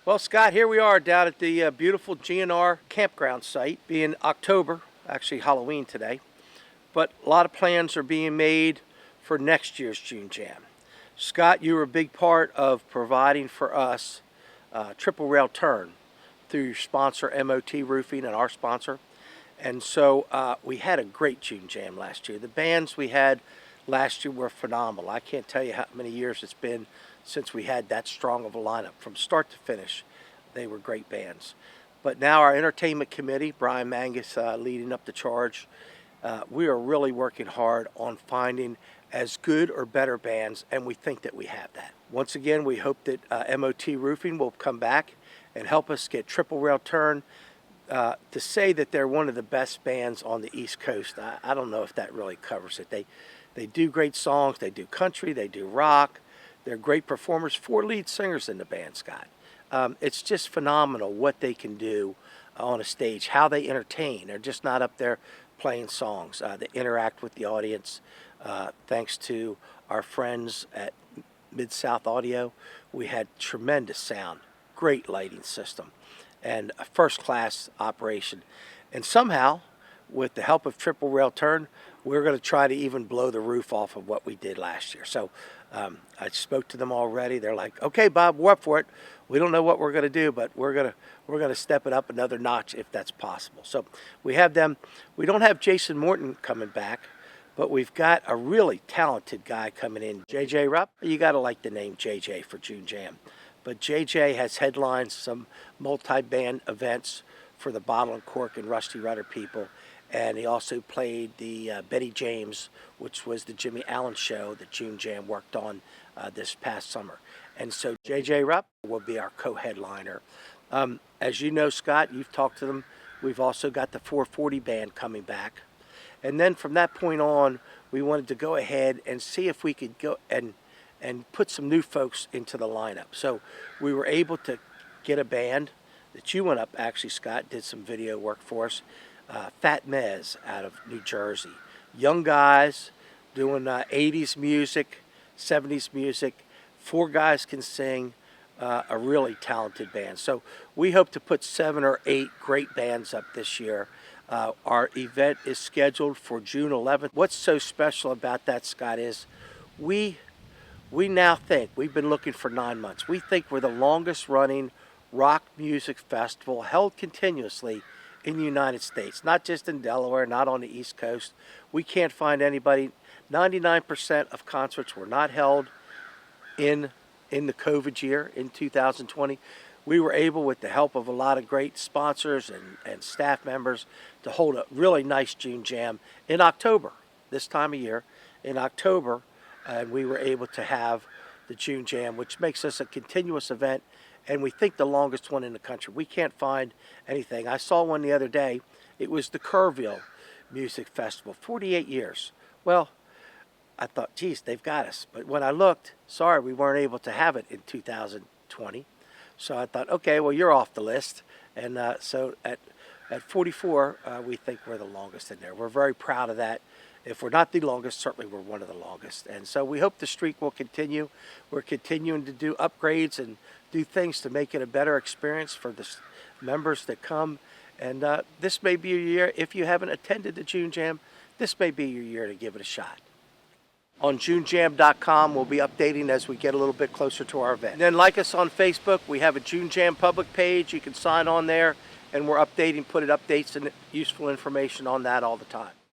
Well, Scott, here we are down at the beautiful GNR campground site, being October, actually Halloween today. But a lot of plans are being made for next year's June Jam. Scott, you were a big part of providing for us triple rail turn through your sponsor, MOT Roofing, and our sponsor. And so we had a great June Jam last year. The bands we had last year were phenomenal. I can't tell you how many years it's been since we had that strong of a lineup. From start to finish, they were great bands. But now our entertainment committee, Brian Mangus leading up the charge, we are really working hard on finding as good or better bands, and we think that we have that. Once again, we hope that MOT Roofing will come back and help us get triple rail turn. To say that they're one of the best bands on the East Coast, I don't know if that really covers it. They do great songs, they do country, they do rock. They're great performers, 4 lead singers in the band, Scott. It's just phenomenal what they can do on a stage, how they entertain. They're just not up there playing songs. They interact with the audience. Thanks to our friends at Mid-South Audio, we had tremendous sound, great lighting system, and a first-class operation. And somehow, with the help of triple rail turn, we're going to try to even blow the roof off of what we did last year. So I spoke to them already. They're like, okay, Bob, we're up for it. We don't know what we're going to do, but we're going to step it up another notch if that's possible. So we have them. We don't have Jason Morton coming back, but we've got a really talented guy coming in, JJ Rupp. You got to like the name JJ for June Jam. But JJ has headlined some multi-band events for the Bottle and Cork and Rusty Rudder people. And he also played the Betty James, which was the Jimmy Allen show that June Jam worked on this past summer. And so JJ Rupp will be our co-headliner. As you know, Scott, you've talked to them. We've also got the 440 band coming back. And then from that point on, we wanted to go ahead and see if we could go and put some new folks into the lineup. So we were able to get a band that you went up, actually, Scott, did some video work for us. Fat Mez out of New Jersey. Young guys doing 80s music, 70s music. 4 guys can sing, a really talented band. So we hope to put 7 or 8 great bands up this year. Our event is scheduled for June 11th. What's so special about that, Scott, is we now think, we've been looking for 9 months. We think we're the longest running rock music festival held continuously in the United States, not just in Delaware, not on the East Coast. We can't find anybody. 99% of concerts were not held in the COVID year, in 2020. We were able, with the help of a lot of great sponsors and staff members, to hold a really nice June Jam in October, this time of year, in October, and we were able to have the June Jam, which makes us a continuous event, and we think the longest one in the country. We can't find anything. I saw one the other day. It was the Kerrville Music Festival, 48 years. Well, I thought, geez, they've got us. But when I looked, sorry, we weren't able to have it in 2020. So I thought, okay, well, you're off the list. And so at 44, we think we're the longest in there. We're very proud of that. If we're not the longest, certainly we're one of the longest. And so we hope the streak will continue. We're continuing to do upgrades and do things to make it a better experience for the members that come. And this may be your year. If you haven't attended the June Jam, this may be your year to give it a shot. On JuneJam.com, we'll be updating as we get a little bit closer to our event. And then like us on Facebook. We have a June Jam public page. You can sign on there, and we're updating, putting updates and useful information on that all the time.